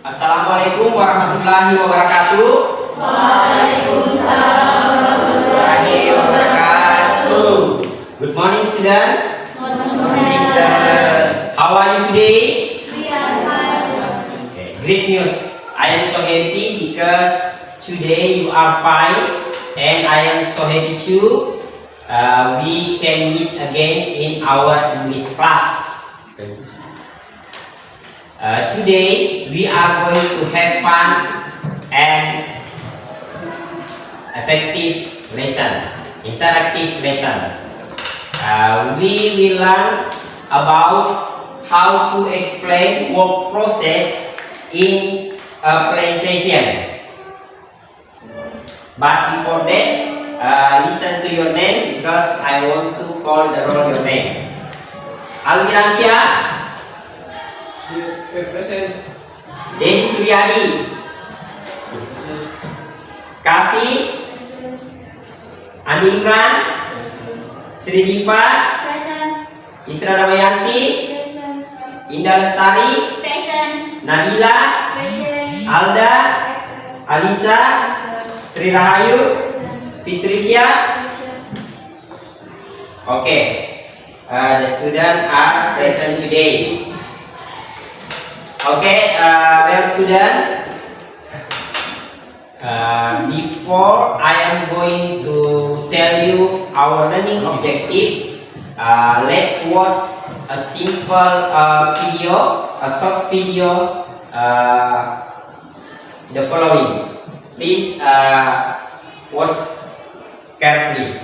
Assalamualaikum warahmatullahi wabarakatuh. Waalaikumsalam warahmatullahi wabarakatuh. Good morning, students. Good morning, sir. How are you today? We are fine. Okay, great news. I am so happy because today you are fine, and I am so happy too. We can meet again in our English class. Today we are going to have fun and effective lesson, interactive lesson. We will learn about how to explain work process in a presentation. But before that, listen to your name because I want to call the roll your name. Alviransya, Present. Dedi Suryadi, Kasih, Andi Imran, Sri Diva, Present. Isra Damayanti, Present. Indah Lestari, Present. Nabila, Present. Alda, Alisa, Sri Rahayu, Fitrisya. Okay, the students are present today. Okay, well, student, before I am going to tell you our learning objective, let's watch a simple video, a short video, the following. Please watch carefully.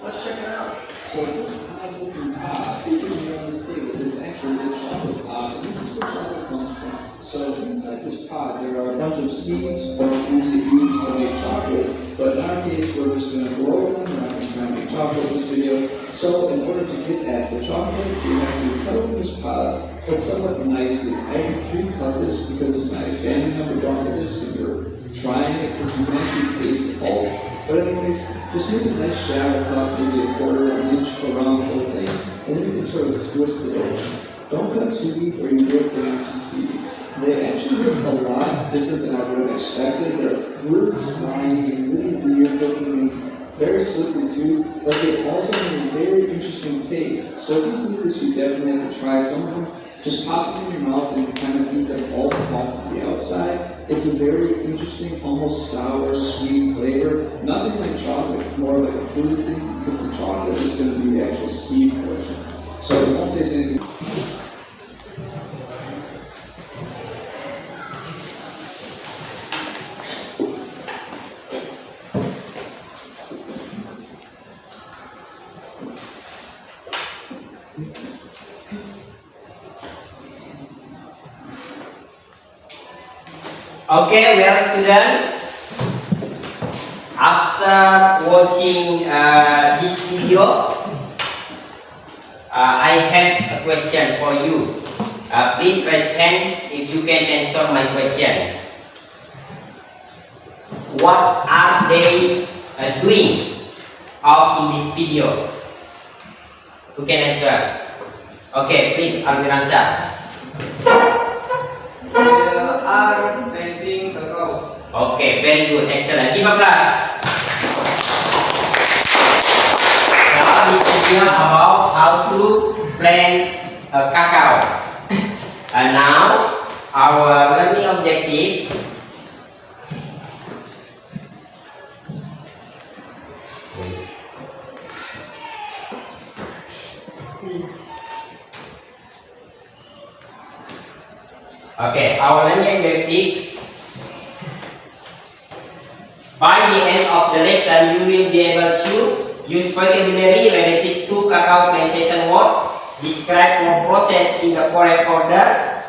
Let's check it out. So this odd-looking pod sitting here on this table is actually a chocolate pod, and this is where chocolate comes from. So inside this pod, there are a bunch of seeds or ingredients used to make chocolate, but in our case, we're just going to grow them. We're not going to try and make chocolate in this video. So in order to get at the chocolate, we have to cut open this pod, but somewhat nicely. I pre-cut this because my family member brought me this, and we're trying it because you can actually taste the pulp. But anyways, just make a nice shallow cut, maybe a quarter of an inch around the whole thing, and then you can sort of twist it over. Don't cut too deep or you break down the seeds. They actually look a lot different than I would have expected. They're really slimy and really weird looking and very slippery too, but they also have a very interesting taste. So if you do this, you definitely have to try some of them. Just pop them in your mouth and kind of eat them all off of the outside. It's a very interesting, almost sour, sweet flavor. Nothing like chocolate, more like a fruity thing, because the chocolate is going to be the actual seed portion. So it won't taste anything. Okay, well, student, after watching this video, I have a question for you. Please raise hand if you can answer my question. What are they doing out in this video? Who can answer? Okay, please, Alviransya. They are planting cacao. Okay, very good, excellent. Give applause. Now this video about how to plant cacao. And now our learning objective. Okay, our learning objective. By the end of the lesson, you will be able to use vocabulary related to cacao plantation word describe work process in the correct order,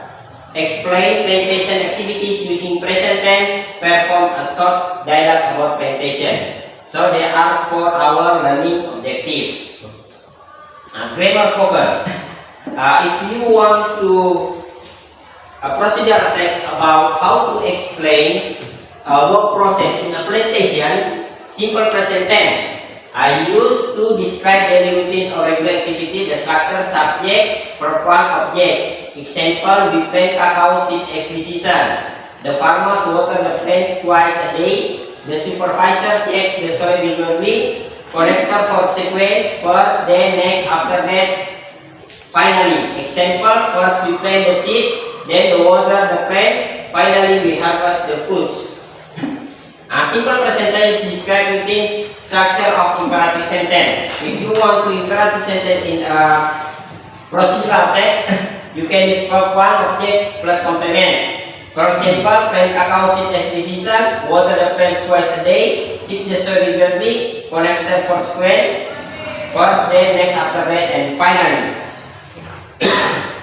explain plantation activities using present tense, perform a short dialogue about plantation. So there are 4 our learning objective. Grammar focus. If you want to procedural text about how to explain work process in a plantation, simple present tense. I used to describe daily routines or regular activity, the structure, subject, verb 1, object. Example, we plant cacao seed every season. The farmers water the plants twice a day. The supervisor checks the soil regularly. Connector for sequence, first, then, next, after that. Finally, example, first we plant the seeds, then we water the plants, finally we harvest the fruits. Simple present tense describe routines, structure of imperative sentence. If you want to imperative sentence in a procedural text, you can use verb 1, object plus complement. For example, plant cacao seed every season, water the plants twice a day, check the soil regularly, connect step for sequence, first, then, next, after that, and finally.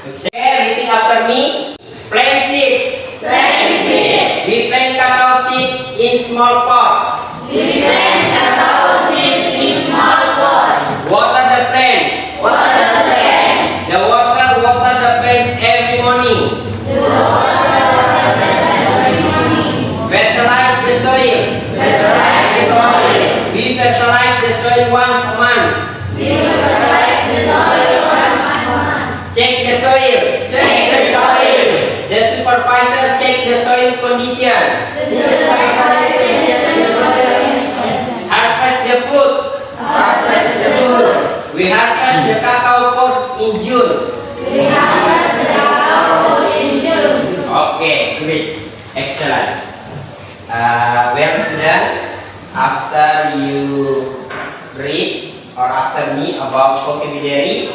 Repeat after me. Plant seeds. Plant seeds. We plant cacao seed in small pots. We plant cacao seeds in small pots. Water the plants. Water the plants. The water the plants every morning. The water every morning. Fertilize the soil. Fertilize the soil. We fertilize the soil once a month. We fertilize the soil once a month. Check the soil. Check the soil. The supervisor check the soil condition. The supervisor check the soil condition. Harvest the fruits. Harvest the fruits. We harvest the cacao pods in June. We harvest the cacao in June. Okay, great, excellent. Well, student, after you read or after me about vocabulary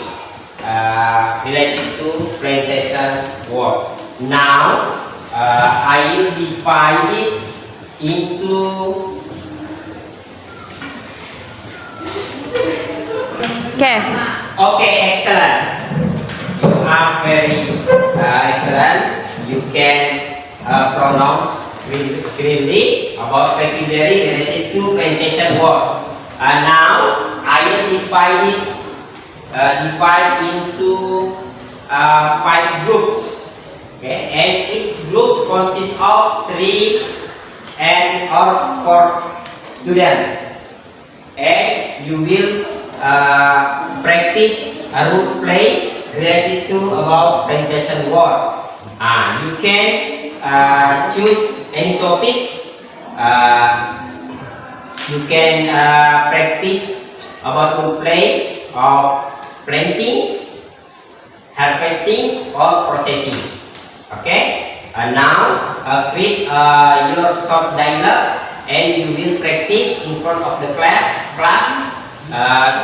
related to plantation work. Now, I will divide it into. Okay, excellent. You are very excellent. You can pronounce clearly about vocabulary related to plantation work. Now, I will divide into 5 groups. Okay, and each group consists of 3 or 4 students. And you will practice a role play related to about plantation work. You can choose any topics. You can practice about role play of planting, harvesting, or processing. Okay. Now create your short dialogue, and you will practice in front of the class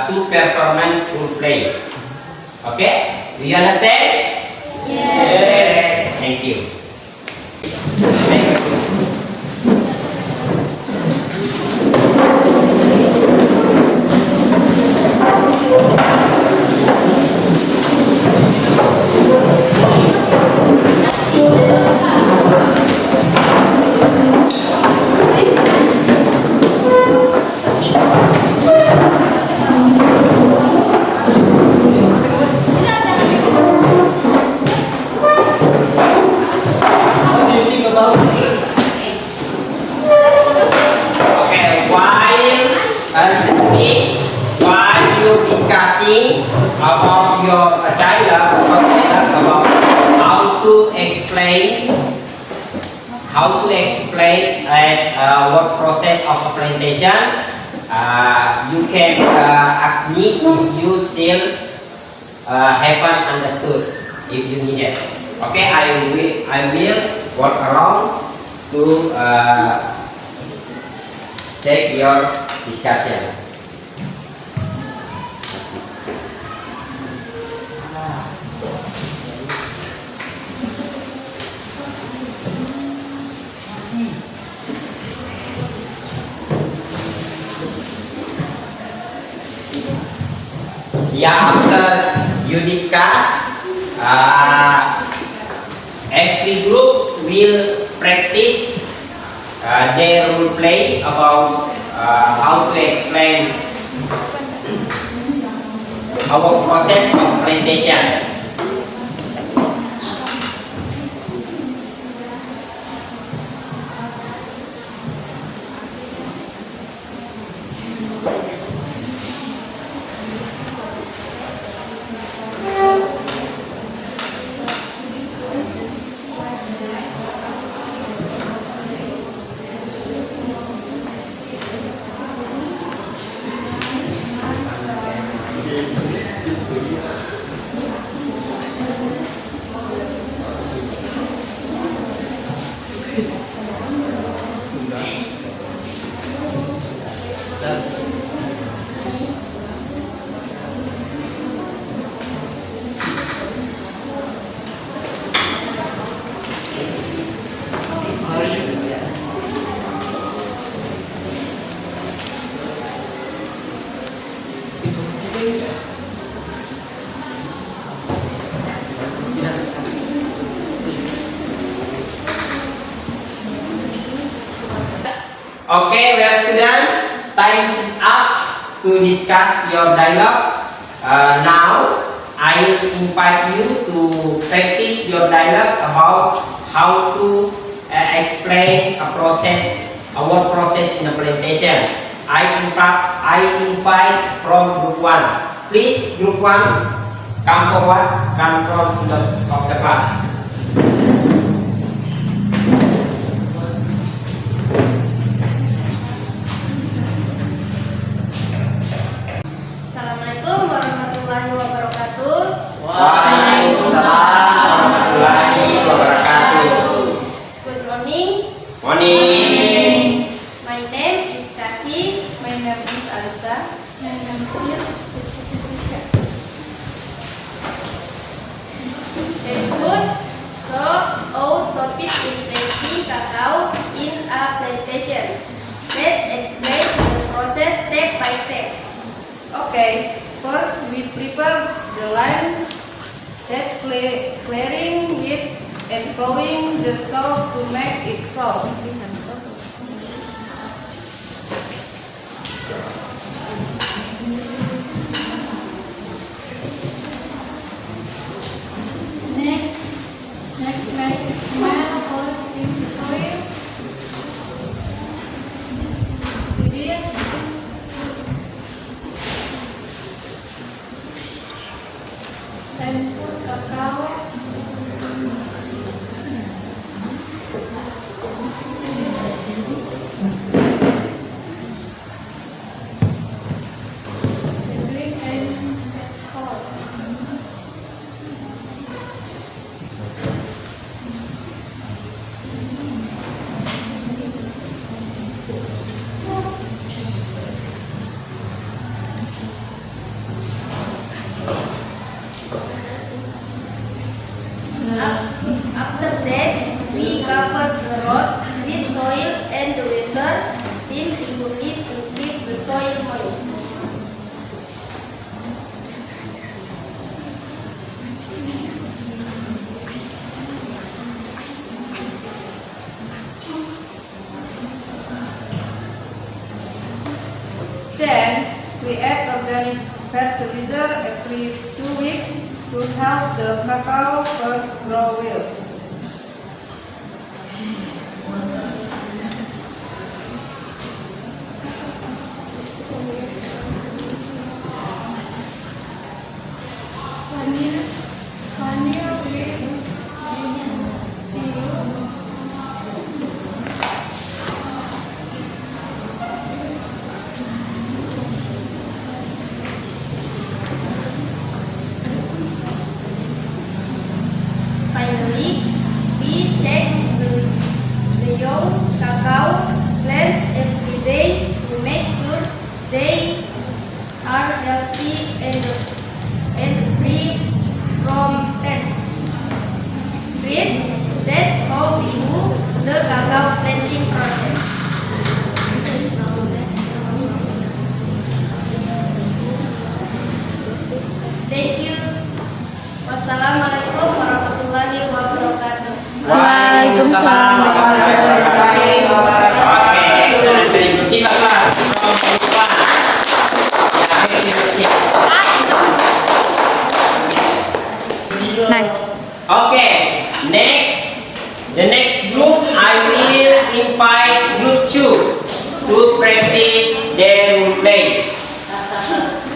to performance role play. Okay. Do you understand? Yes. Thank you. Thank you. About your dialogue about how to explain what process of a plantation. You can ask me if you still haven't understood, if you need it. Okay, I will work around to take your discussion. Yeah, after you discuss. Every group will practice their role play about how to explain our process of presentation. Okay, well student, time is up to discuss your dialogue. Now, I will invite you to practice your dialogue about how to explain our process in the presentation. I invite from group 1. Please, group 1, come forward, come from the class. Assalamualaikum warahmatullahi wabarakatuh. Waalaikumsalam warahmatullahi wabarakatuh. Good morning. Morning. My name is Kasih. My name is Alisa. My name is Patricia. Very good. So, our topic is making cacao in a plantation. Let's explain the process step by step. Okay, first we prepare the land, that's clearing it and flowing the salt to make it soft. Next make is smell holes in the soil. Serious. And put cacao. Settling and that's all. After that, we cover the rods with soil and the water, then regularly to keep the soil moist. Then we add organic fertilizer every 2 weeks to help the cacao first grow well. Finally, we check the young cacao plants every day to make sure they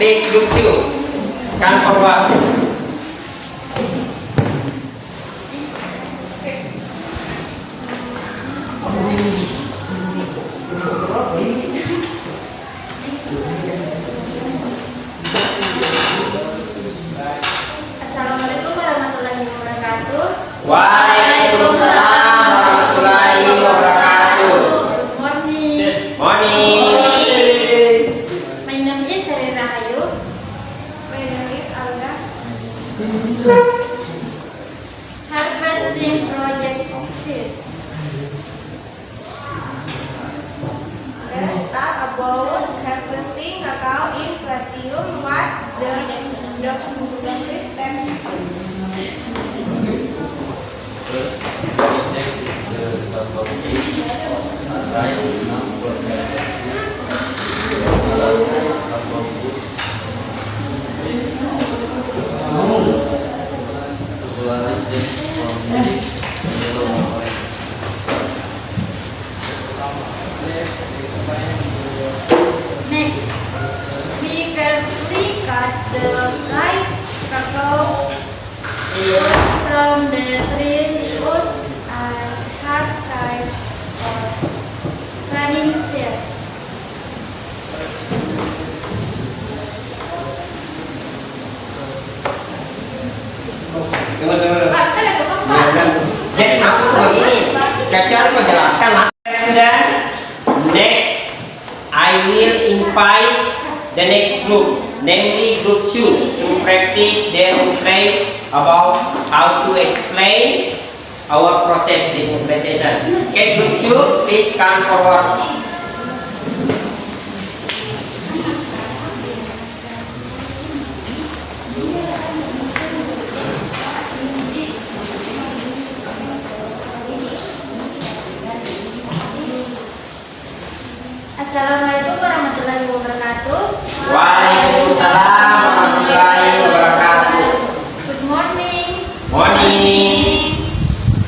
please group 2. Come forward. Assalamualaikum warahmatullahi wabarakatuh. Waalaikumsalam warahmatullahi wabarakatuh. Good morning. Morning. My name is Sari Rahayu. My name is Alga. Harvesting project 6. Let's talk about harvesting cacao in Platinum. What's the system? First, we check the cacao bean, right now for cacao bush. Usually check from yellow and orange. Next, we carefully cut the ripe cacao from the tree roots as hard type or running shell. Tunggu. Pak, bisa lihat dong, Pak? Ya, kan. Jadi maksud begini, kecuali kau jelaskan mas. Dan next, I will invite the next group, namely group 2, to practice their play about how to explain our process in implementation. Okay, group 2, please come forward. Assalamualaikum warahmatullahi wabarakatuh. Waalaikumsalam warahmatullahi wabarakatuh. Good morning. Morning.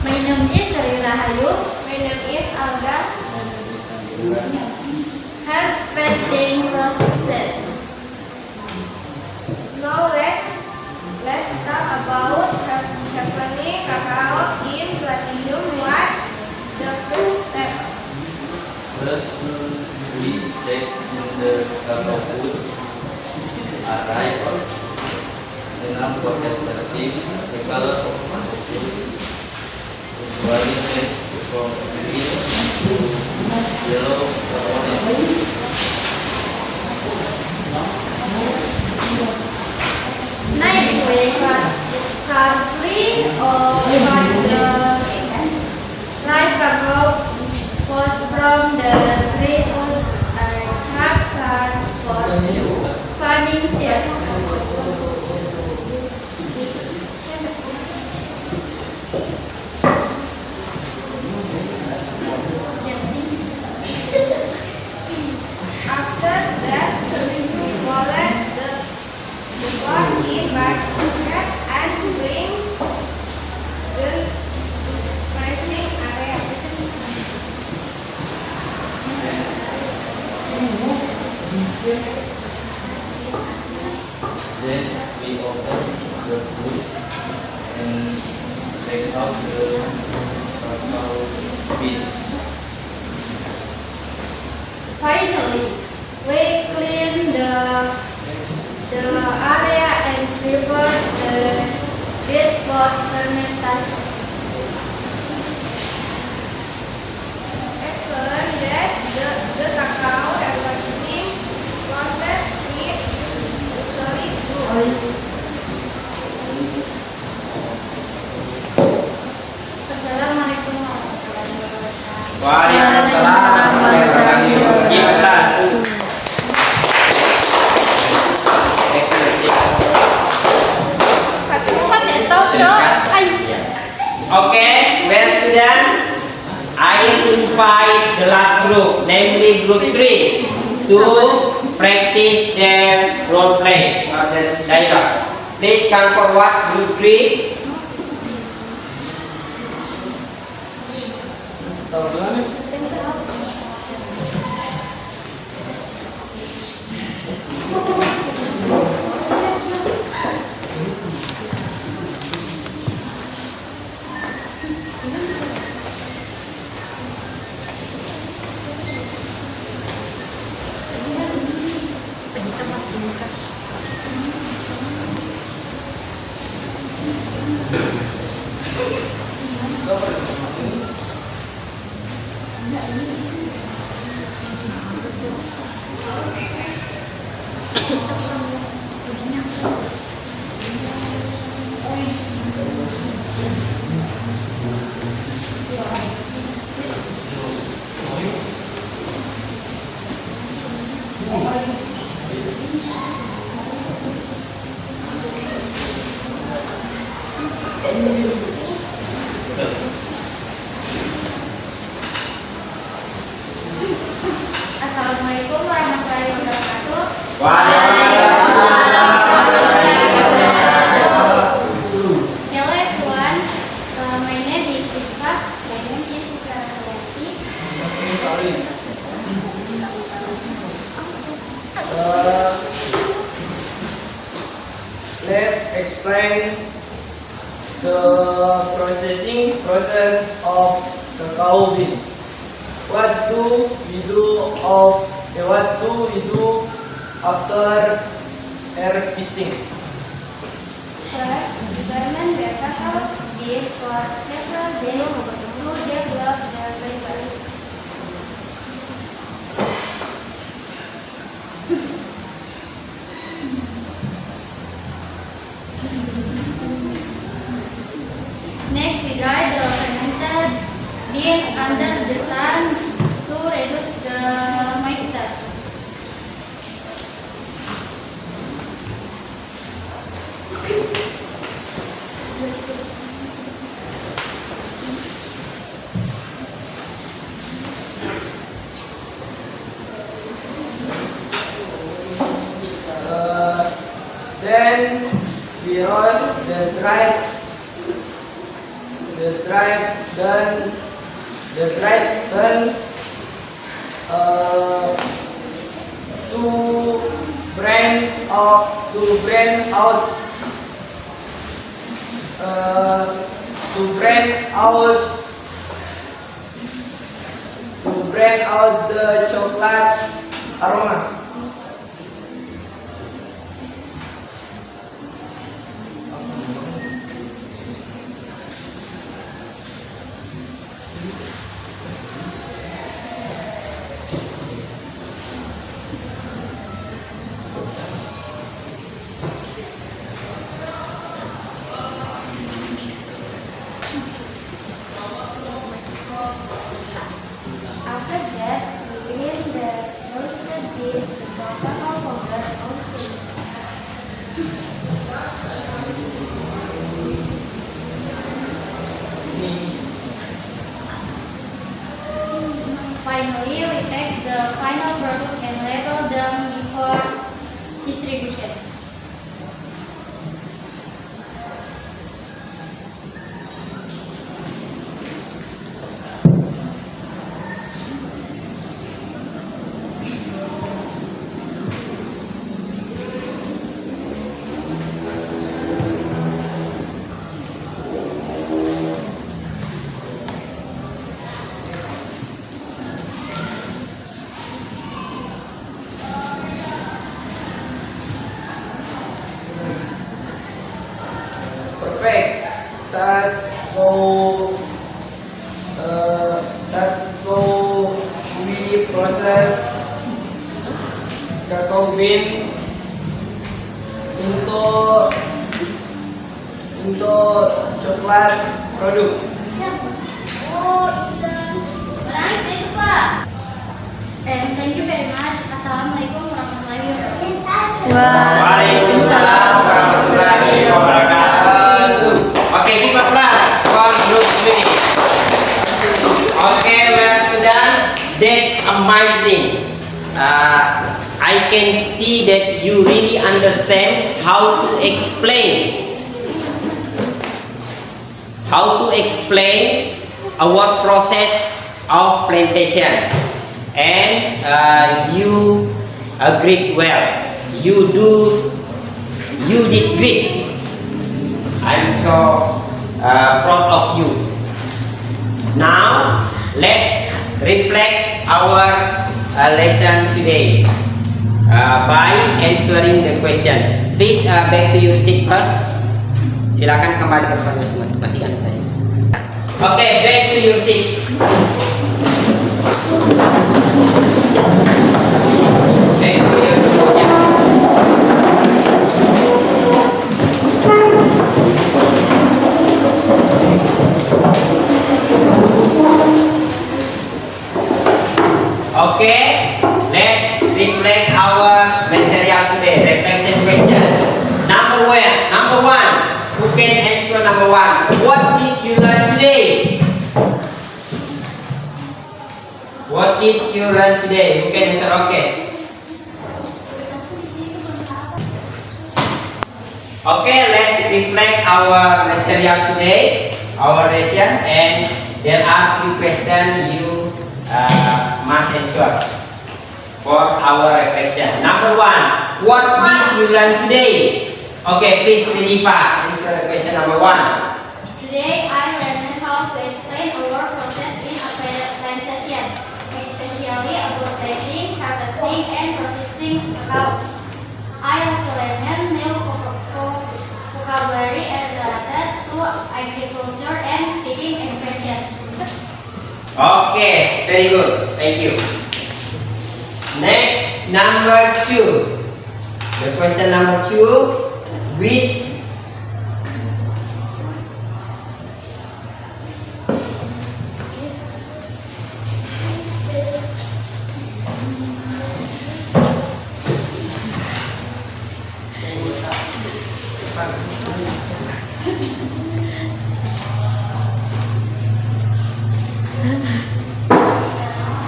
My name is Sari Rahayu. My name is Alga. Harvesting process. Now let's talk about harvesting cacao in Platinum. What's the first step? First, we check the cacao bush are ripe enough for harvesting. The color of the usually change from green to yellow or orange. Next, we carefully cut the ripe cacao was from the tree roots and sharp cut for fanning shell. After that, we collect the pot in basket and bring the pressing area. Then we open the bush and take out the cacao beans. Finally, we clean the area and prepare the bed for fermentation. Excellent that the cacao harvesting process is usually good. Assalamualaikum warahmatullahi wabarakatuh. Waalaikumsalam warahmatullahi wabarakatuh. Give class. Okay, well students, I invite the last group, namely group 3, to practice their role play or the dialogue. Please come forward, group 3. Assalamualaikum warahmatullahi wabarakatuh. Hello everyone. My name is Siva. My name is Sisarayati. Let's explain the processing process of cacao bean. What do we do after harvesting? First, we ferment the cacao bean for several days to develop the flavor. Next, we dry the fermented beans under the sun to reduce the moisture. Then we roast the dried done to brand out the chocolate aroma. After that, we blend the roasted beans with the cacao powder or paste. Finally, we take the final product and label them before distribution. Perfect. That's so we process cacao bean into chocolate product. And thank you very much. Assalamualaikum warahmatullahi wabarakatuh. Waalaikumsalam warahmatullahi wabarakatuh. Okay, give applause for group meeting. Okay, we are student. That's amazing. I can see that you really understand how to explain our process of plantation, and you agreed well. You did great. I'm so proud of you. Now let's reflect our lesson today by answering the question. Please back to your seat first. Silakan kembali ke tempat masing-masing. Matikan tadi. Okay, back to your seat. Back to your seat. Okay, let's reflect reflect our material today. Reflection question. Number one. Who can answer number one? What did you learn today? What did you learn today? Who can answer? Okay. Okay, let's reflect our material today, our lesson, and there are 3 questions you must answer for our reflection. Number one, what did you learn today? Okay, please, Ridifa, answer question number 1. Today I learned how to explain a work process in a plantation, especially about planting, harvesting, and processing cows. I also learned new vocabulary related to agriculture and speaking expressions. Okay, very good. Thank you. Next, number 2. The question number 2, which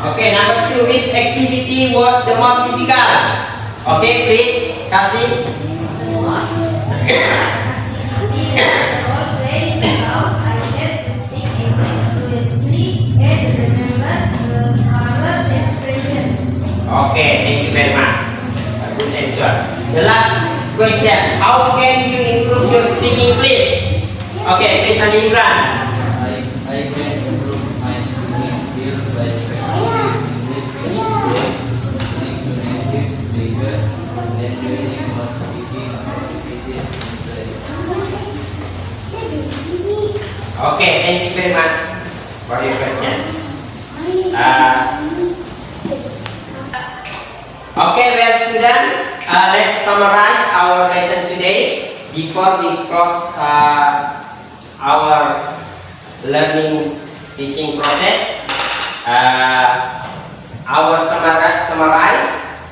okay, number 2, which activity was the most difficult? Okay, please, kasih. Role-playing because I had to speak English fluently and remember the current expression. Okay, thank you very much. A good answer. The last question, how can you improve your speaking, please? Okay, please, Andi Imran. I can improve my speaking skills by practicing English words, listening to native speakers, and doing more speaking activities in place. Okay, thank you very much for your question. Okay, well, student, let's summarize our lesson today before we close our learning teaching process. Our summarize,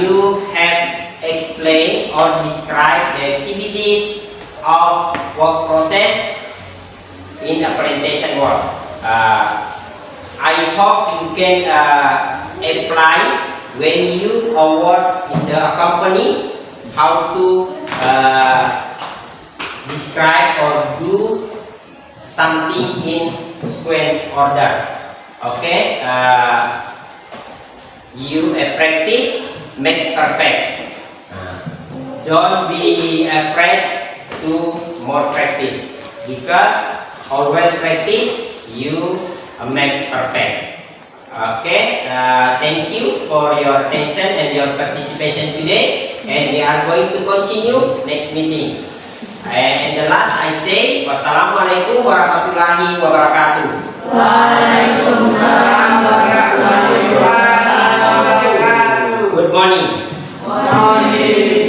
you have explained or described the activities of work process in a plantation work. I hope you can apply when you work in the company how to describe or do something in sequence order. Okay, you practice makes perfect. Don't be afraid to more practice, because always practice you makes perfect. Okay, thank you for your attention and your participation today, and we are going to continue next meeting. And the last I say, wassalamualaikum warahmatullahi wabarakatuh. Waalaikumsalam warahmatullahi wabarakatuh. Good morning. Morning.